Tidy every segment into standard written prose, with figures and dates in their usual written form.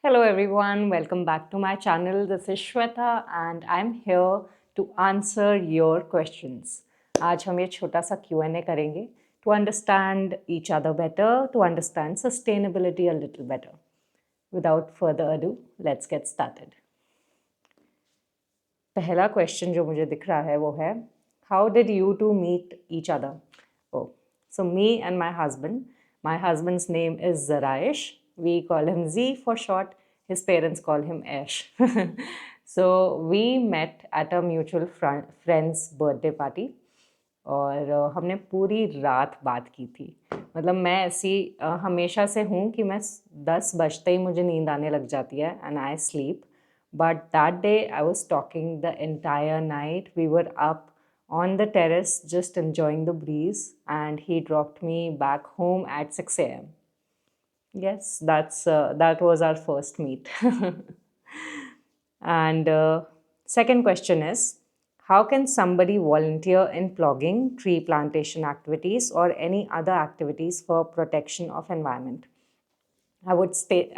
Hello everyone, welcome back to my channel. This is Shweta and I'm here to answer your questions. आज हम ये छोटा सा Q&A करेंगे to understand each other better, to understand sustainability a little better. Without further ado, let's get started. पहला question जो मुझे दिख रहा है वो है How did you two meet each other? Oh, so me and my husband's name is Zaraish. We call him Z for short. His parents call him Ash. So we met at a mutual friend's birthday party. और हमने पूरी रात बात की थी. मतलब मैं ऐसी हमेशा से हूँ कि मैं 10 बजते ही मुझे नींद आने लग जाती है and I sleep. But that day I was talking the entire night. We were up on the terrace just enjoying the breeze and he dropped me back home at 6 a.m. Yes, that was our first meet. And second question is, how can somebody volunteer in plogging, tree plantation activities or any other activities for protection of environment? I would say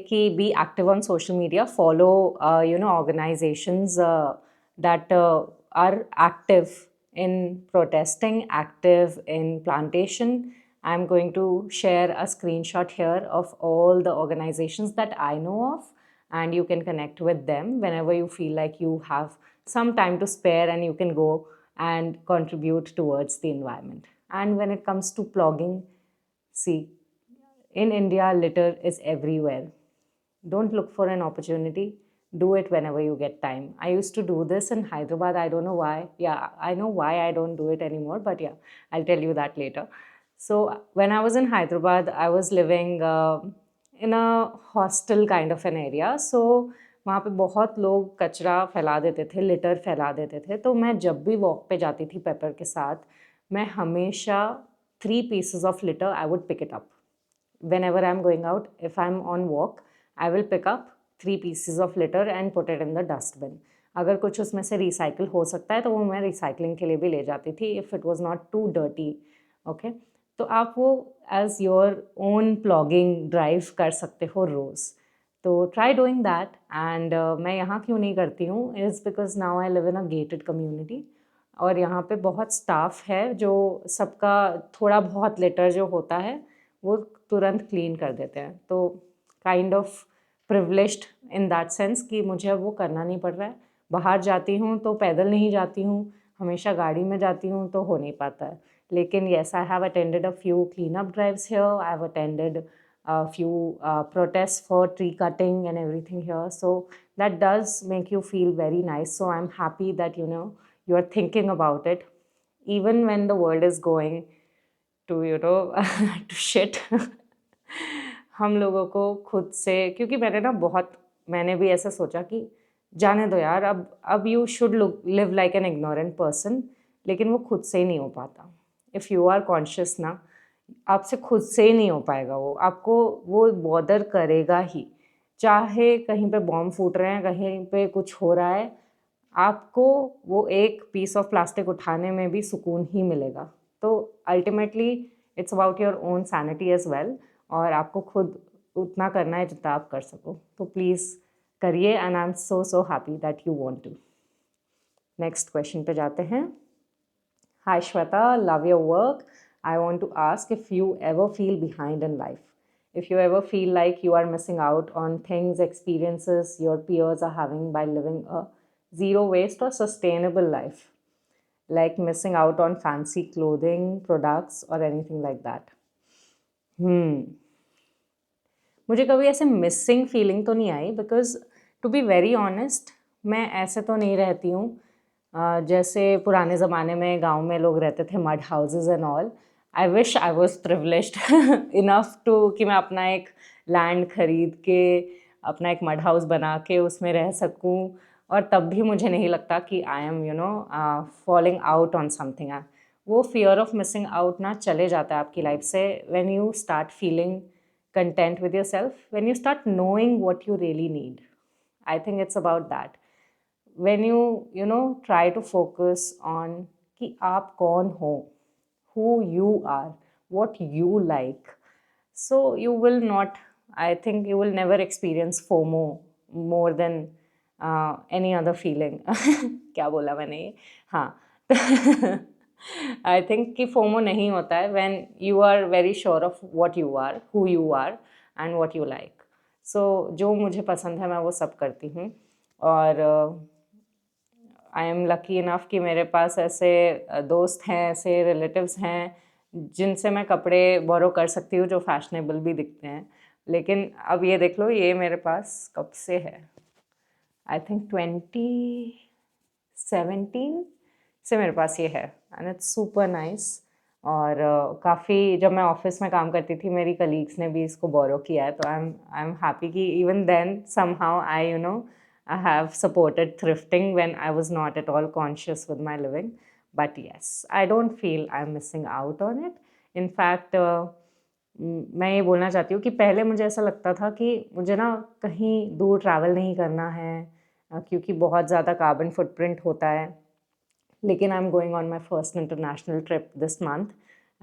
ki be active on social media, follow organizations that are active in protesting, active in plantation. I'm going to share a screenshot here of all the organizations that I know of, and you can connect with them whenever you feel like you have some time to spare and you can go and contribute towards the environment. And when it comes to plogging, see, in India, litter is everywhere. Don't look for an opportunity. Do it whenever you get time. I used to do this in Hyderabad. I don't know why. Yeah, I know why I don't do it anymore, but yeah, I'll tell you that later. So when I was in Hyderabad, I was living in a hostel kind of an area. So वहाँ पे बहुत लोग कचरा फैला देते थे, litre फैला देते थे. तो मैं जब भी वॉक पे जाती थी पेपर के साथ, मैं हमेशा 3 pieces of litter I would pick it up. Whenever I'm going out, if I'm on walk, I will pick up 3 pieces of litter and put it in the dustbin. अगर कुछ उसमें से रिसाइकिल हो सकता है तो वो मैं रिसाइकलिंग के लिए भी ले जाती थी if it was not too dirty. Okay? तो आप वो as your own plogging drive कर सकते हो रोज़. तो ट्राई डूइंग दैट. एंड मैं यहाँ क्यों नहीं करती हूँ is because now I live in a gated community और यहाँ पे बहुत स्टाफ है जो सबका थोड़ा बहुत लिटर जो होता है वो तुरंत क्लीन कर देते हैं. तो kind of privileged in that sense कि मुझे अब वो करना नहीं पड़ रहा है. बाहर जाती हूँ तो पैदल नहीं जाती हूँ, हमेशा गाड़ी में जाती हूँ तो हो नहीं पाता है. लेकिन yes, I have attended a few clean up drives here. I have attended a few protests for tree cutting and everything here, so that does make you feel very nice. So I'm happy that you are thinking about it even when the world is going to to shit. हम लोगों को खुद से, क्योंकि मैंने भी ऐसा सोचा कि जाने दो यार, अब you should live like an ignorant person, लेकिन वो खुद से ही नहीं हो पाता. इफ़ यू आर कॉन्शियस ना, आपसे खुद से ही नहीं हो पाएगा. वो आपको वो बॉदर करेगा ही, चाहे कहीं पे बॉम्ब फूट रहे हैं, कहीं पे कुछ हो रहा है, आपको वो एक पीस ऑफ प्लास्टिक उठाने में भी सुकून ही मिलेगा. तो ultimately it's about your own sanity as well, और आपको खुद उतना करना है जितना आप कर सको. तो प्लीज़ करिए, and I am so happy that you want to. Next question पे जाते हैं. Hi Shweta, love your work. I want to ask if you ever feel behind in life. If you ever feel like you are missing out on things, experiences your peers are having by living a zero waste or sustainable life. Like missing out on fancy clothing, products or anything like that. मुझे कभी ऐसे missing feeling तो नहीं आई, because to be very honest मैं ऐसे तो नहीं रहती हूँ जैसे पुराने ज़माने में गांव में लोग रहते थे, mud houses and all. I wish I was privileged enough to कि मैं अपना एक लैंड खरीद के अपना एक मड हाउस बना के उसमें रह सकूं, और तब भी मुझे नहीं लगता कि I M falling out on something. वो फियर ऑफ मिसिंग आउट ना चले जाता है आपकी लाइफ से when you start feeling content with yourself, when you start knowing what you really need. I think it's about that. When you try to focus on कि आप कौन हो, who you are, what you like, so you will not I think you will never experience FOMO more than any other feeling. क्या बोला मैंने ये? हाँ. I think कि फोमो नहीं होता है when you are very sure of what you are, who you are and what you like. So जो मुझे पसंद है मैं वो सब करती हूँ. और आई एम लकी इनफ कि मेरे पास ऐसे दोस्त हैं, ऐसे रिलेटिव्स हैं जिनसे मैं कपड़े बोरो कर सकती हूँ जो फैशनेबल भी दिखते हैं. लेकिन अब ये देख लो, ये मेरे पास कब से है, आई थिंक 2017 से मेरे पास ये है एंड इट्स सुपर नाइस. और काफ़ी जब मैं ऑफिस में काम करती थी मेरी कलीग्स ने भी इसको बोरो किया है, तो आई एम हैप्पी कि even then somehow I I have supported thrifting when I was not at all conscious with my living. But yes, I don't feel I'm missing out on it. In fact, मैं ये बोलना चाहती हूँ कि पहले मुझे ऐसा लगता था कि मुझे ना कहीं दूर ट्रैवल नहीं करना है क्योंकि बहुत ज़्यादा कार्बन फुटप्रिंट होता है. लेकिन I am going on my first international trip this month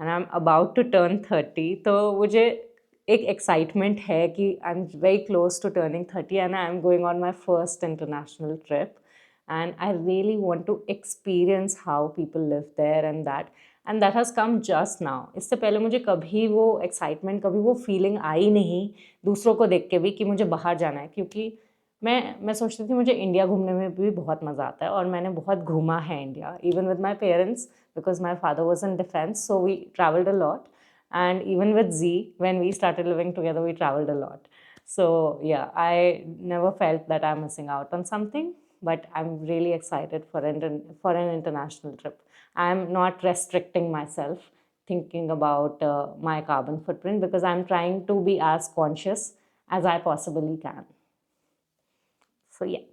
and I am about to turn 30. तो मुझे एक एक्साइटमेंट है कि I am very close to turning 30 and I am going on my first international trip and I really want to experience how people live there and that has come just now. इससे पहले मुझे कभी वो excitement, कभी वो feeling आई नहीं दूसरों को देख के भी कि मुझे बाहर जाना है. क्योंकि मैं सोचती थी मुझे इंडिया घूमने में भी बहुत मज़ा आता है और मैंने बहुत घूमा है India, even with my parents because my father was in defence, so we travelled a lot. And even with Z, when we started living together, we traveled a lot. So yeah, I never felt that I'm missing out on something, but I'm really excited for an international trip. I'm not restricting myself thinking about my carbon footprint because I'm trying to be as conscious as I possibly can. So yeah.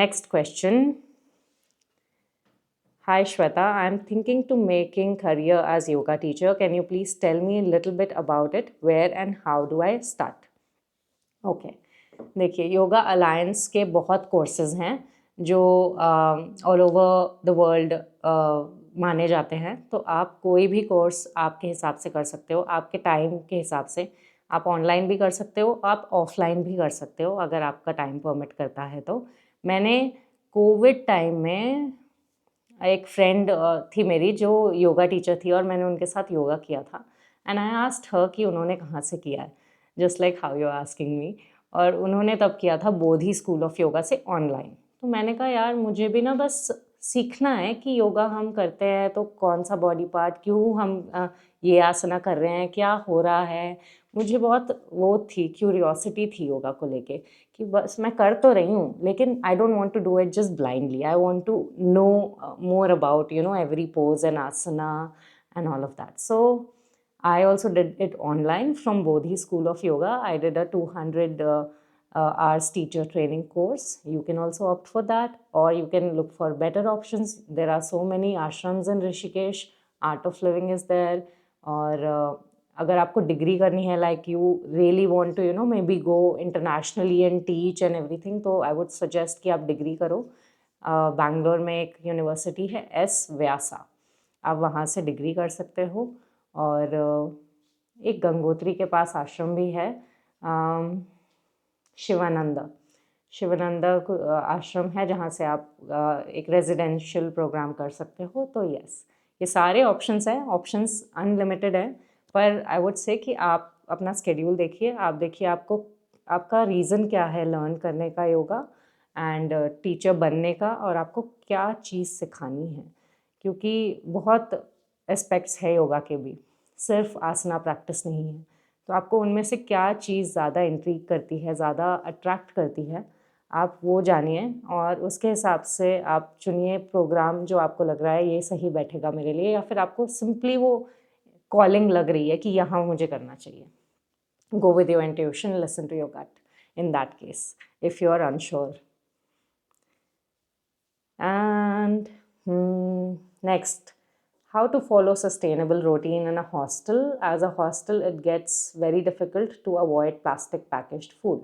Next question. Hi Shweta, I'm thinking to making career as yoga teacher. Can you please tell me a little bit about it? Where and how do I start? Okay. देखिए, yoga alliance के बहुत courses हैं जो all over the world माने जाते हैं. तो आप कोई भी कोर्स आपके हिसाब से कर सकते हो, आपके टाइम के हिसाब से. आप ऑनलाइन भी कर सकते हो, आप ऑफलाइन भी कर सकते हो अगर आपका टाइम परमिट करता है. तो मैंने कोविड टाइम में एक फ्रेंड थी मेरी जो योगा टीचर थी और मैंने उनके साथ योगा किया था एंड आई आस्क्ड हर कि उन्होंने कहाँ से किया है, just like how you are asking me. और उन्होंने तब किया था बोधि स्कूल ऑफ योगा से ऑनलाइन. तो मैंने कहा यार मुझे भी ना बस सीखना है कि योगा हम करते हैं तो कौन सा बॉडी पार्ट, क्यों हम ये आसना कर रहे हैं, क्या हो रहा है. मुझे बहुत वो थी, क्यूरियोसिटी थी योगा को लेके कि बस मैं कर तो रही हूँ लेकिन I don't want to do it just blindly. I want to know more about every pose and asana and all of that. So I also did it online from Bodhi School of Yoga. I did a 200 hours teacher training course. You can also opt for that, or you can look for better options. There are so many ashrams in Rishikesh. Art of Living is there. और अगर आपको degree करनी है, like you really want to maybe go internationally and teach and everything, तो I would suggest कि आप degree करो. बैंगलोर में एक यूनिवर्सिटी है एस व्यासा, आप वहाँ से डिग्री कर सकते हो. और एक गंगोत्री के पास आश्रम भी है, शिवानंद आश्रम है जहाँ से आप एक रेजिडेंशियल प्रोग्राम कर सकते हो. तो यस, ये सारे ऑप्शंस हैं, ऑप्शंस अनलिमिटेड है. पर आई वुड से कि आप अपना स्केड्यूल देखिए, आप देखिए आपका रीज़न क्या है लर्न करने का योगा एंड टीचर बनने का, और आपको क्या चीज़ सिखानी है. क्योंकि बहुत एस्पेक्ट्स है योगा के भी, सिर्फ आसना प्रैक्टिस नहीं है. तो आपको उनमें से क्या चीज़ ज़्यादा इंट्रीग करती है, ज़्यादा अट्रैक्ट करती है, आप वो जानिए और उसके हिसाब से आप चुनिए प्रोग्राम जो आपको लग रहा है ये सही बैठेगा मेरे लिए, या फिर आपको सिंपली वो कॉलिंग लग रही है कि यहाँ मुझे करना चाहिए. Go with your intuition, listen to your gut in that case, if you are unsure. And next, how to follow sustainable routine in a hostel. As a hostel, it gets very difficult to avoid plastic packaged food.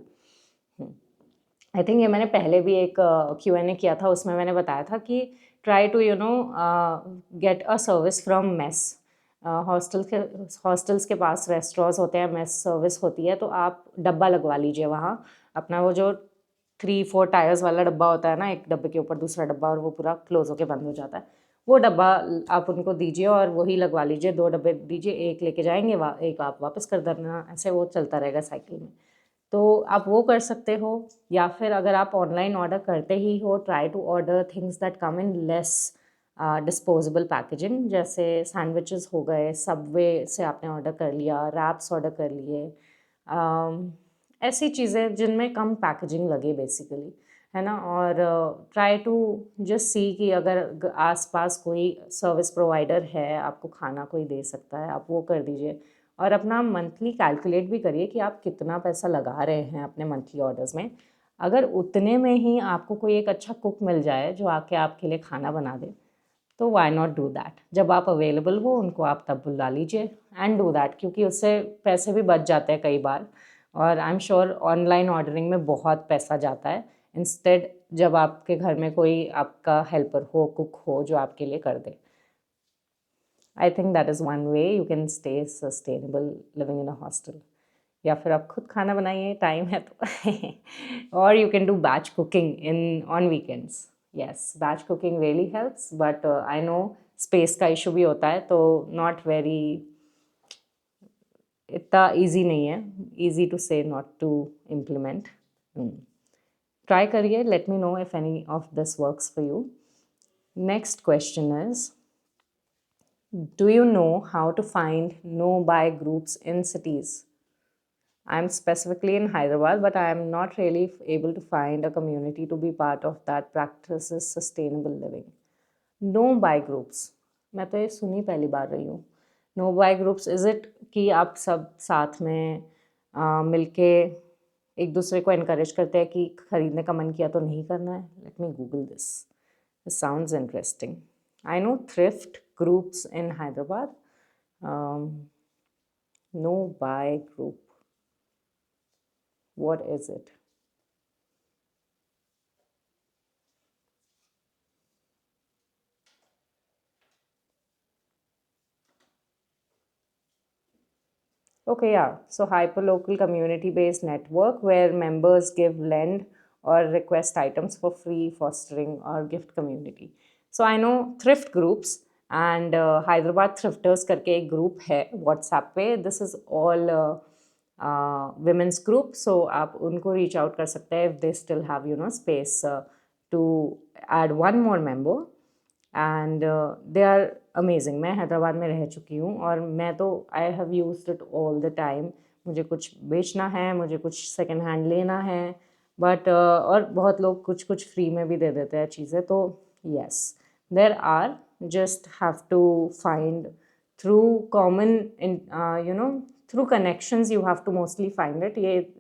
I think ये मैंने पहले भी एक Q&A किया था, उसमें मैंने बताया था कि try to get a service from mess. Hostels के पास रेस्टोरेंट्स होते हैं, मेस सर्विस होती है, तो आप डब्बा लगवा लीजिए वहाँ अपना। वो जो 3-4 टायर्स वाला डब्बा होता है ना, एक डब्बे के ऊपर दूसरा डब्बा, और वो पूरा क्लोज होके बंद हो जाता है, वो डब्बा आप उनको दीजिए और वही लगवा लीजिए। 2 डब्बे दीजिए, एक लेके जाएंगे, एक आप वापस कर देना, ऐसे वो चलता रहेगा साइकिल में। तो आप वो कर सकते हो। या फिर अगर आप ऑनलाइन ऑर्डर करते ही हो, try to order things that come in less disposable packaging, जैसे सैंडविचेस हो गए, सबवे से आपने ऑर्डर कर लिया, रैप्स ऑर्डर कर लिए, ऐसी चीज़ें जिनमें कम पैकेजिंग लगे बेसिकली, है ना। और ट्राई टू जस्ट सी कि अगर आसपास कोई सर्विस प्रोवाइडर है, आपको खाना कोई दे सकता है, आप वो कर दीजिए। और अपना मंथली कैलकुलेट भी करिए कि आप कितना पैसा लगा रहे हैं अपने मंथली ऑर्डर्स में। अगर उतने में ही आपको कोई एक अच्छा कुक मिल जाए जो आके आपके लिए खाना बना दे, तो वाई नॉट डू दैट। जब आप अवेलेबल हो उनको आप तब बुला लीजिए एंड डू दैट, क्योंकि उससे पैसे भी बच जाते हैं कई बार। और I am sure online ordering में बहुत पैसा जाता है। इंस्टेड जब आपके घर में कोई आपका हेल्पर हो, कुक हो, जो आपके लिए कर दे। I think that is one way you can stay sustainable living in a hostel. या फिर आप खुद खाना बनाइए, टाइम है तो और you can do batch cooking in on weekends. Yes, batch cooking really helps, but I know space का इशू भी होता है, तो नॉट वेरी, इतना ईजी नहीं है, ईजी टू से नॉट टू इम्प्लीमेंट। ट्राई करिए, let me know if any of this works for you. Next question is, do you know how to find no buy groups in cities? I'm specifically in Hyderabad, but I am not really able to find a community to be part of that practices sustainable living. No buy groups, मैं तो ये सुनी पहली बार रही हूँ। No buy groups, is it कि आप सब साथ में मिलके एक दूसरे को encourage करते हैं कि खरीदने का मन किया तो नहीं करना है? Let me Google this. This sounds interesting. I know thrift groups in Hyderabad. No buy group. What is it? Okay, yeah. So hyperlocal community-based network where members give, lend, or request items for free, fostering or gift community. So I know thrift groups, and Hyderabad Thrifters करके एक group है WhatsApp पे. This is all women's group. So आप उनको reach out कर सकते हैं if they still have space to add one more member. And they are amazing. मैं हैदराबाद में रह चुकी हूँ और मैं तो I have used it all the time. मुझे कुछ बेचना है, मुझे कुछ सेकेंड हैंड लेना है, बट और बहुत लोग कुछ कुछ फ्री में भी दे देते हैं चीज़ें। तो yes, there are, just have to find through common through connections, you have to mostly find it. ये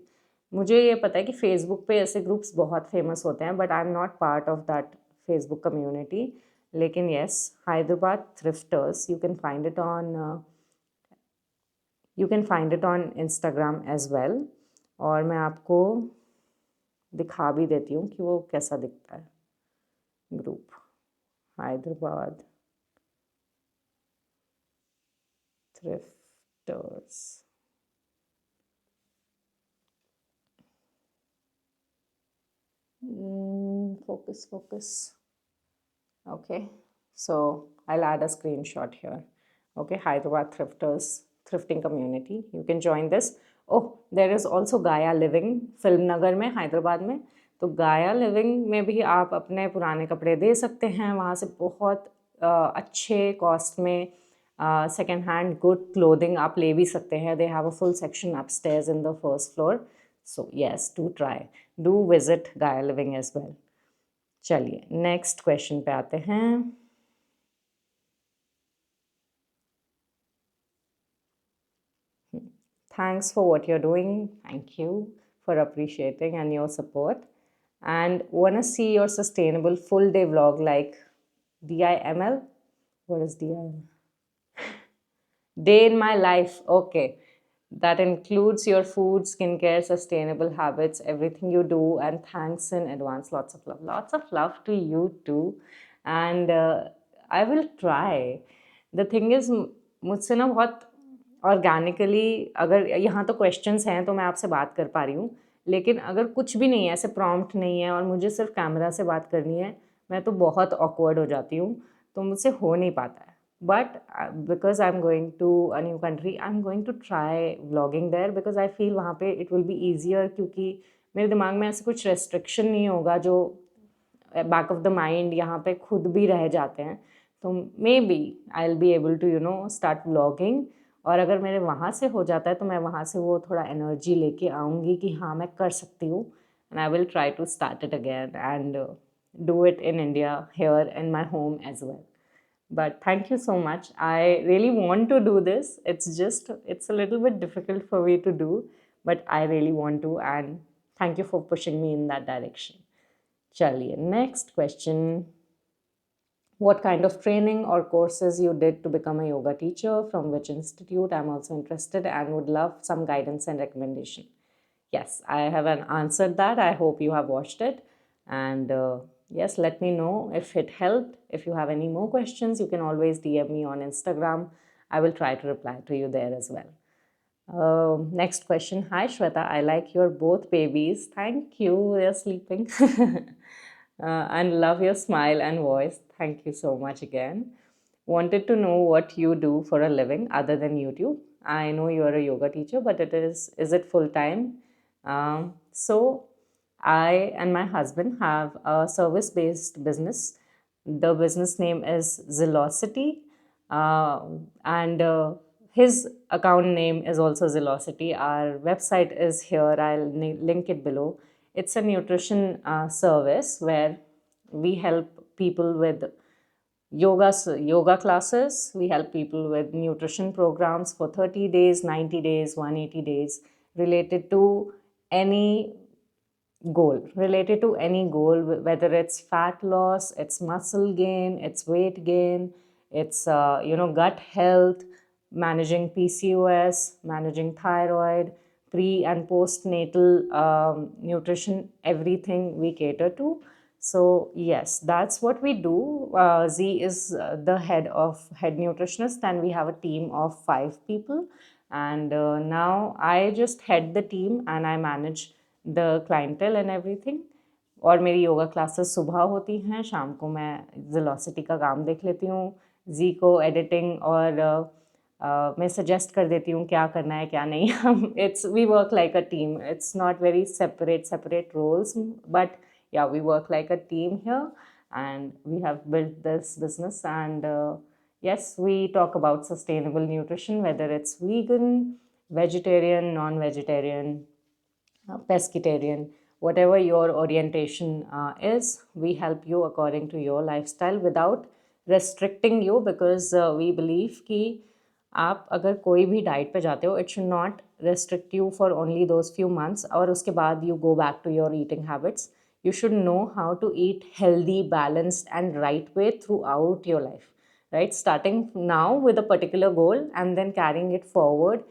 मुझे ये पता है कि फेसबुक पे ऐसे ग्रुप्स बहुत फेमस होते हैं, but I am not part of that Facebook community. लेकिन yes, Hyderabad thrifters, you can find it on Instagram as well. और मैं आपको दिखा भी देती हूँ कि वो कैसा दिखता है group, Hyderabad thrifters. Focus. Okay, so I'll add a screenshot here. Okay, Hyderabad Thrifters thrifting community. You can join this. Oh, there is also Gaia Living Film Nagar में, हैदराबाद में। तो गाया लिविंग में भी आप अपने पुराने कपड़े दे सकते हैं। वहाँ से बहुत अच्छे कॉस्ट में सेकेंड हैंड गुड क्लोथिंग आप ले भी सकते हैं। They have a full section upstairs in the first floor. So yes, do try, do visit गाया लिविंग एज वेल। चलिए नेक्स्ट क्वेश्चन पे आते हैं। Thanks for what you're doing. Thank you for appreciating and your support. And wanna see your sustainable full day vlog like DIML? What is DIML? Day in my life. Okay. That includes your food, skincare, sustainable habits, everything you do. And thanks in advance. Lots of love. Lots of love to you too. And I will try. The thing is, मुझसे ना बहुत organically, अगर यहाँ तो questions हैं तो मैं आपसे बात कर पा रही हूँ, लेकिन अगर कुछ भी नहीं है, ऐसे प्रॉम्प्ट नहीं है और मुझे सिर्फ कैमरा से बात करनी है, मैं तो बहुत ऑकवर्ड हो जाती हूँ, तो मुझसे हो नहीं पाता है. But because I am going to a new country, I am going to try vlogging there, because I feel वहाँ पे इट विल बी ईजियर, क्योंकि मेरे दिमाग में ऐसे कुछ रेस्ट्रिक्शन नहीं होगा जो बैक ऑफ द माइंड यहाँ पे खुद भी रह जाते हैं. तो maybe I will be able to start vlogging. और अगर मेरे वहाँ से हो जाता है तो मैं वहाँ से वो थोड़ा एनर्जी लेके आऊँगी कि हाँ मैं कर सकती हूँ, and I will try to start it again and do it in India, here in my home as well. But thank you so much. I really want to do this. It's a little bit difficult for me to do, but I really want to, and thank you for pushing me in that direction. Chaliye, next question. What kind of training or courses you did to become a yoga teacher? From which institute? I'm also interested and would love some guidance and recommendation. Yes, I have answered that. I hope you have watched it. And yes, let me know if it helped. If you have any more questions, you can always DM me on Instagram. I will try to reply to you there as well. Next question. Hi Shweta, I like your both babies. Thank you. They're sleeping. And love your smile and voice. Thank you so much again. Wanted to know what you do for a living other than YouTube. I know you're a yoga teacher, but is it full time? So I and my husband have a service based business. The business name is Zilocity, and his account name is also Zilocity. Our website is here, I'll link it below. It's a nutrition service where we help people with yoga classes. We help people with nutrition programs for 30 days, 90 days, 180 days, related to any goal, whether it's fat loss, it's muscle gain, it's weight gain, it's gut health, managing PCOS, managing thyroid, pre and postnatal nutrition, everything we cater to. So yes, that's what we do. Z is the head nutritionist, and we have a team of 5 people. And now I just head the team and I manage the clientele and everything. और मेरी yoga classes सुबह होती हैं, शाम को मैं Zilocity का काम देख लेती हूँ. जी को एडिटिंग और मैं सजेस्ट कर देती हूँ क्या करना है क्या नहीं. It's we work like a team. It's not very separate roles, but yeah, we work like a team here, and we have built this business. And yes, we talk about sustainable nutrition, whether it's vegan, vegetarian, non-vegetarian, pescatarian, whatever your orientation is. We help you according to your lifestyle without restricting you, because we believe कि आप अगर कोई भी diet पे जाते हो, it should not restrict you for only those few months और उसके बाद you go back to your eating habits. You should know how to eat healthy, balanced, and right way throughout your life, right? Starting now with a particular goal and then carrying it forward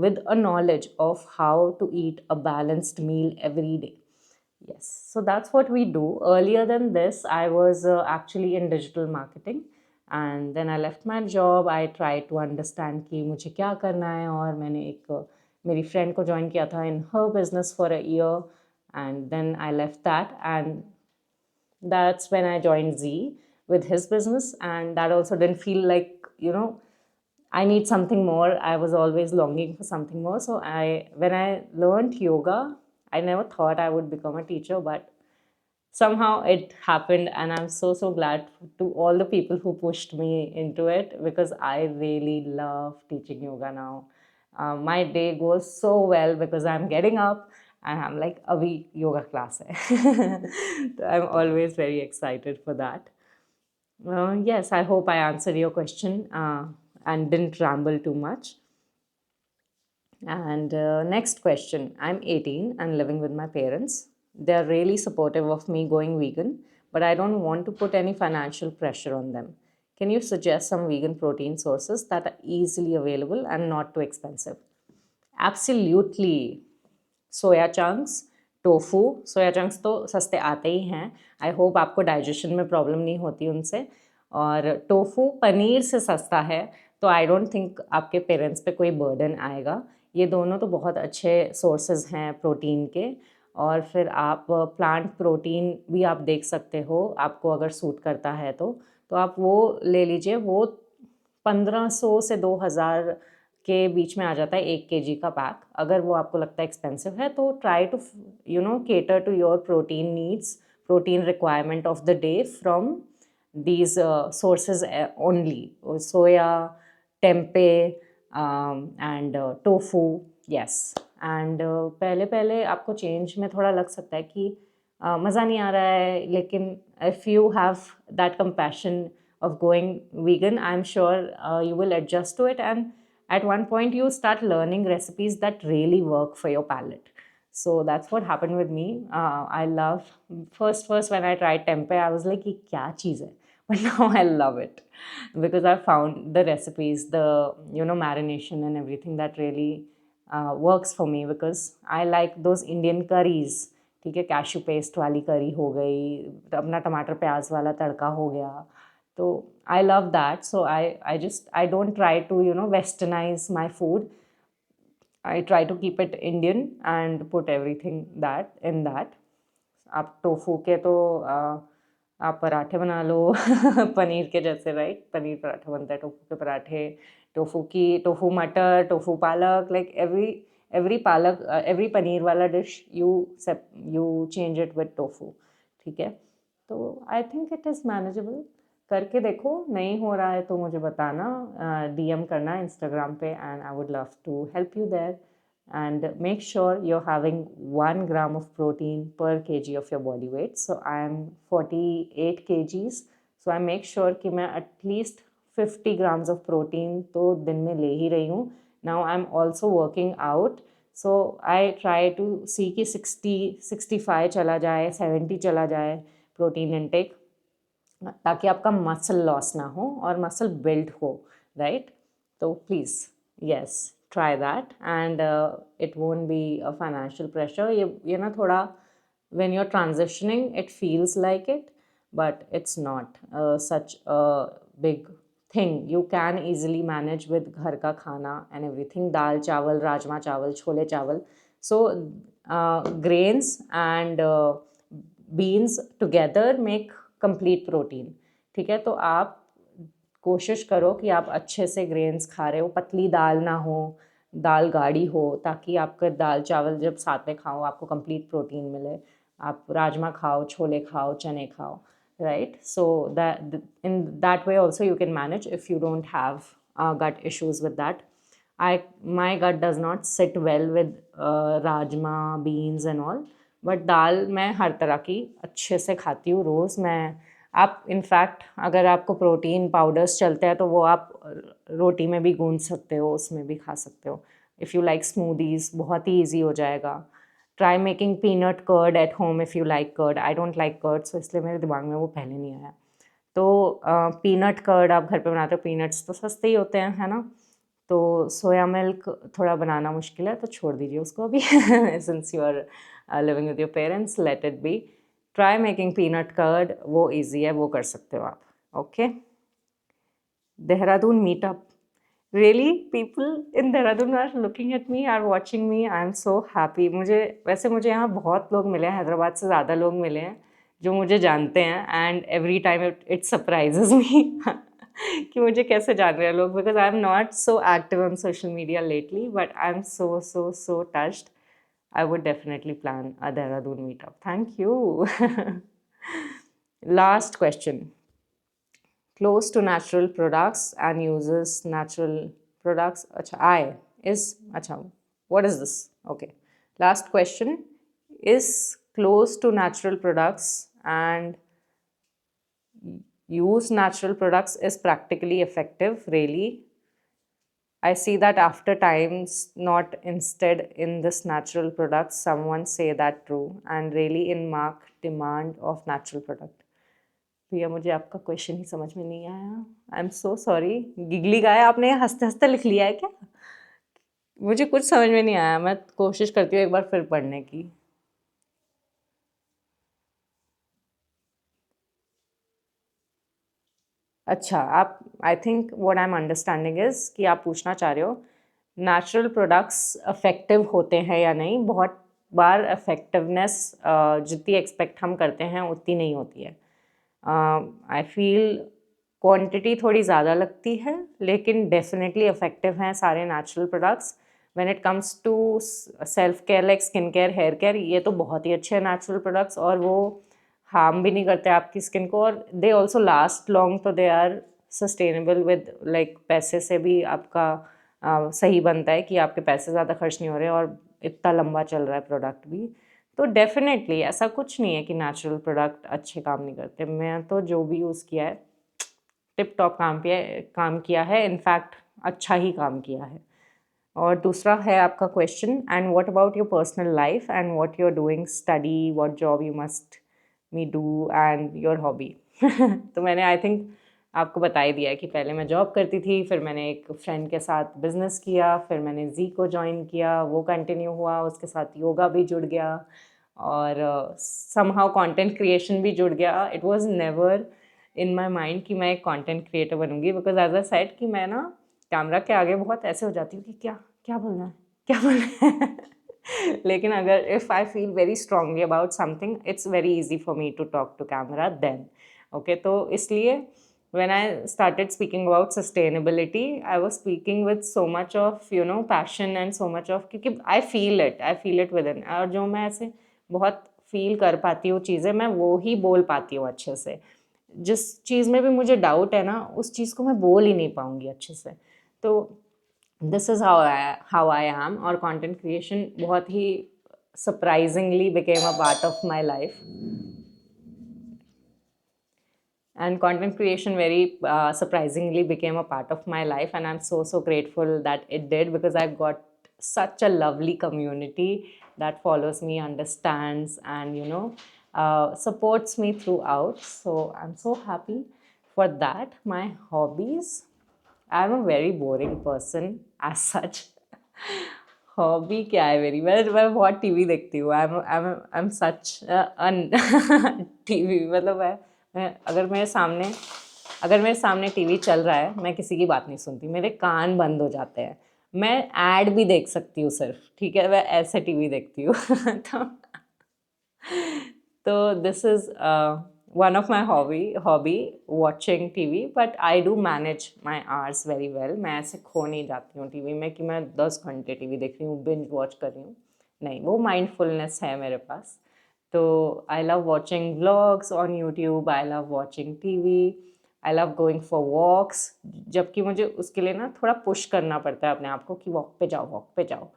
with a knowledge of how to eat a balanced meal every day. Yes, so that's what we do. Earlier than this, I was actually in digital marketing, and then I left my job. I tried to understand कि मुझे क्या करना है, और मैंने एक मेरी friend को ज्वाइन किया था in her business for a year, and then I left that, and that's when I joined Z with his business. And that also didn't feel like, I need something more. I was always longing for something more. So when I learned yoga, I never thought I would become a teacher, but somehow it happened, and I'm so glad to all the people who pushed me into it, because I really love teaching yoga now. My day goes so well because I'm getting up and I'm like, abhi yoga class hai. I'm always very excited for that. Yes, I hope I answered your question and didn't ramble too much. And next question. I'm 18 and living with my parents. They're really supportive of me going vegan, but I don't want to put any financial pressure on them. Can you suggest some vegan protein sources that are easily available and not too expensive? Absolutely. Soya chunks, tofu. Soya chunks तो सस्ते आते ही हैं. I hope आपको digestion में problem नहीं होती उनसे. और टोफू पनीर से सस्ता है, तो आई डोंट थिंक आपके पेरेंट्स पे कोई बर्डन आएगा। ये दोनों तो बहुत अच्छे सोर्सेज हैं प्रोटीन के। और फिर आप प्लांट प्रोटीन भी आप देख सकते हो, आपको अगर सूट करता है तो आप वो ले लीजिए। वो 1500 से 2000 के बीच में आ जाता है 1 kg का पैक। अगर वो आपको लगता है एक्सपेंसिव है तो try to cater to your protein needs, protein requirement of the day from these sources only: soya, tempeh, and tofu. Yes. And पहले पहले आपको चेंज में थोड़ा लग सकता है कि मज़ा नहीं आ रहा है, लेकिन if you have that compassion of going vegan, I'm sure you will adjust to it, and at one point you start learning recipes that really work for your palate. So that's what happened with me. I love first when I tried tempeh, I was like, ये क्या चीज़ है? But now I love it because I found the recipes, the marination and everything that really works for me, because I like those Indian curries. ठीक है, cashew paste वाली करी हो गई, अपना टमाटर प्याज वाला तड़का हो गया, तो I love that. So I don't try to westernize my food. I try to keep it Indian and put everything that in that. आप टोफू के तो आप पराठे बना लो पनीर के जैसे, राइट? पनीर पराठा बनता है, टोफू के पराठे, टोफू मटर, टोफू पालक, लाइक एवरी पालक, एवरी पनीर वाला dish you change it with tofu. ठीक है, तो I think it is manageable. करके देखो, नहीं हो रहा है तो मुझे बताना, डीएम करना इंस्टाग्राम पे, and I would love to help you there. And make sure you're having 1 gram of protein per kg of your body weight. So I am 48 kgs, so I make sure कि मैं at least 50 grams of protein तो दिन में ले ही रही हूँ। Now I'm also working out, so I try to see कि 65 चला जाए, 70 चला जाए प्रोटीन इनटेक, ताकि आपका मसल लॉस ना हो और मसल बिल्ड हो, राइट? तो please, yes, try that, and it won't be a financial pressure. ये ना थोड़ा, when you're transitioning it feels like it, but it's not such a big thing. You can easily manage with घर का खाना and everything, दाल चावल, राजमा चावल, छोले चावल. So grains and beans together make complete protein. ठीक है, तो आप कोशिश करो कि आप अच्छे से ग्रेन्स खा रहे हो, पतली दाल ना हो, दाल गाढ़ी हो, ताकि आपका दाल चावल जब साथ में खाओ आपको कंप्लीट प्रोटीन मिले। आप राजमा खाओ, छोले खाओ, चने खाओ, right? So that in that way also you can manage if you don't have gut issues with that. My gut does not sit well with rajma, beans and all, but dal मैं हर तरह की अच्छे से खाती हूँ रोज़। मैं, आप इनफैक्ट अगर आपको प्रोटीन पाउडर्स चलते हैं तो वो आप रोटी में भी गूंद सकते हो, उसमें भी खा सकते हो। इफ़ यू लाइक स्मूदीज़, बहुत ही ईजी हो जाएगा। Try making peanut curd at home if you like curd. I don't like curd, so इसलिए मेरे दिमाग में वो पहले नहीं आया। तो पीनट कर्ड आप घर पे बनाते हो, पीनट्स तो सस्ते ही होते हैं, है ना? तो सोया मिल्क थोड़ा बनाना मुश्किल है, तो छोड़ दीजिए उसको अभी since you are living with your parents, let it be. Try making peanut curd, वो ईजी है, वो कर सकते हो आप। Okay, Dehradun meetup, really people in Dehradun are looking at me, are watching me, I am so happy. मुझे यहाँ बहुत लोग मिले हैं, हैदराबाद से ज़्यादा लोग मिले हैं जो मुझे जानते हैं, and every time it surprises me कि मुझे कैसे जान रहे हैं लोग, because I am not so active on social media lately, but I am so so so touched. I would definitely plan a Dehradun meetup. Thank you. Last question. Close to natural products and uses natural products. Acha, what is this? Okay. Last question. Is close to natural products and use natural products is practically effective, really? I see that after times, not instead in this natural products, someone say that true and really in mark demand of natural product. भैया मुझे आपका question ही समझ में नहीं आया, आई am so sorry. गिगली गाया आपने, हंसते हंसते लिख लिया है क्या? मुझे कुछ समझ में नहीं आया, मैं कोशिश करती हूँ एक बार फिर पढ़ने की। अच्छा, आप I think what I am understanding is कि आप पूछना चाह रहे हो नेचुरल प्रोडक्ट्स इफ़ेक्टिव होते हैं या नहीं। बहुत बार इफ़ेक्टिवनेस जितनी एक्सपेक्ट हम करते हैं उतनी नहीं होती है। आई फील क्वांटिटी थोड़ी ज़्यादा लगती है, लेकिन डेफिनेटली इफ़ेक्टिव हैं सारे natural products. When it comes to self care like skin care, hair care, ये तो बहुत ही अच्छे हैं नेचुरल प्रोडक्ट्स, और वो हार्म भी नहीं करते आपकी स्किन को, और दे ऑल्सो लास्ट लॉन्ग, तो they are sustainable with like पैसे से भी आपका सही बनता है कि आपके पैसे ज़्यादा खर्च नहीं हो रहे और इतना लंबा चल रहा है प्रोडक्ट भी। तो डेफिनेटली ऐसा कुछ नहीं है कि नेचुरल प्रोडक्ट अच्छे काम नहीं करते। मैं तो जो भी यूज़ किया है टिप टॉप काम किया है, इनफैक्ट अच्छा ही काम किया है। और दूसरा है आपका question, and what about your personal life and what you are doing, study, what job you must me do and your hobby. तो मैंने आई थिंक आपको बता ही दिया है कि पहले मैं जॉब करती थी, फिर मैंने एक फ्रेंड के साथ बिजनेस किया, फिर मैंने जी को ज्वाइन किया, वो कंटिन्यू हुआ, उसके साथ योगा भी जुड़ गया, और समहाउ कंटेंट क्रिएशन भी जुड़ गया। It was never in my mind कि मैं एक कंटेंट क्रिएटर बनूंगी, बिकॉज एज अ सेड कि मैं ना कैमरा के आगे बहुत ऐसे हो जाती हूँ कि क्या क्या बोलना है, क्या बोलना है। लेकिन अगर if I feel very strongly about something, it's very easy for me to talk to camera then. Okay, तो इसलिए when I started speaking about sustainability, I was speaking with so much of passion and so much of, क्योंकि I feel it within, और जो मैं ऐसे बहुत feel कर पाती हूँ चीज़ें, मैं वो ही बोल पाती हूँ अच्छे से। जिस चीज़ में भी मुझे डाउट है ना, उस चीज़ को मैं बोल ही नहीं पाऊँगी अच्छे से। तो this is how I am, और कंटेंट क्रिएशन बहुत ही surprisingly became a part of my life, and content creation very surprisingly became a part of my life, and I'm so grateful that it did, because I've got such a lovely community that follows me, understands, and supports me throughout. So I'm so happy for that. My hobbies, I'm a very boring person as such. Hobby क्या है मेरी, मैं बहुत TV देखती हूँ। I am such TV, मतलब मैं अगर मेरे सामने टीवी चल रहा है, मैं किसी की बात नहीं सुनती, मेरे कान बंद हो जाते हैं। मैं ऐड भी देख सकती हूँ सिर्फ, ठीक है, मैं ऐसे टीवी देखती हूँ। तो this is one of my hobby watching TV, but I do manage my hours very well. मैं ऐसे खो नहीं जाती हूँ टीवी में कि मैं 10 घंटे टीवी देख रही हूँ, बिंज वॉच कर रही हूँ। नहीं, वो माइंडफुलनेस है मेरे पास। तो I love watching vlogs on YouTube, I love watching TV, I love going for walks, जबकि मुझे उसके लिए ना थोड़ा पुश करना पड़ता है अपने आप को कि वॉक पे जाओ।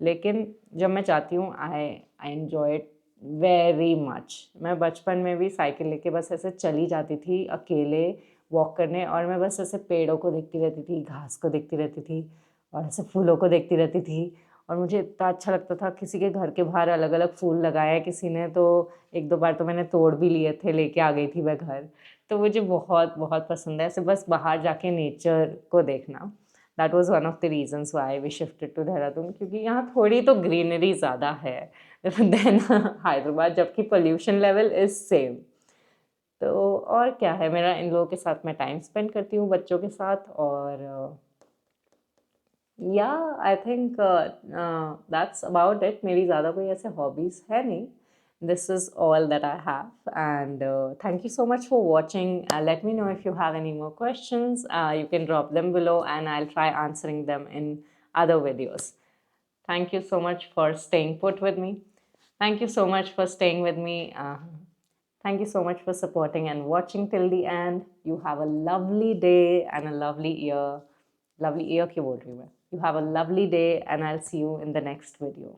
लेकिन जब मैं चाहती हूँ, I enjoy it very much. मैं बचपन में भी साइकिल लेके बस ऐसे चली जाती थी अकेले वॉक करने, और मैं बस ऐसे पेड़ों को देखती रहती थी, घास को देखती रहती थी, और ऐसे फूलों को देखती रहती थी। और मुझे इतना अच्छा लगता था, किसी के घर के बाहर अलग अलग फूल लगाए किसी ने, तो एक दो बार तो मैंने तोड़ भी लिए थे, लेके आ गई थी मैं घर। तो मुझे बहुत बहुत पसंद है ऐसे बस बाहर जाके नेचर को देखना। That was one of the reasons why we shifted to Dehradun, क्योंकि यहाँ थोड़ी तो ग्रीनरी ज़्यादा है देन हैदराबाद, जबकि पोल्यूशन लेवल इज सेम। तो और क्या है, मेरा इन लोगों के साथ मैं टाइम स्पेंड करती हूँ, बच्चों के साथ, और या I think that's about it. मेरी ज़्यादा कोई ऐसे हॉबीज़ है नहीं। This is all that I have, and thank you so much for watching. Let me know if you have any more questions. You can drop them below, and I'll try answering them in other videos. Thank you so much for staying put with me. Thank you so much for staying with me. Thank you so much for supporting and watching till the end. You have a lovely day and a lovely year. Lovely year क्यों बोल रही हूँ मैं? You have a lovely day, and I'll see you in the next video.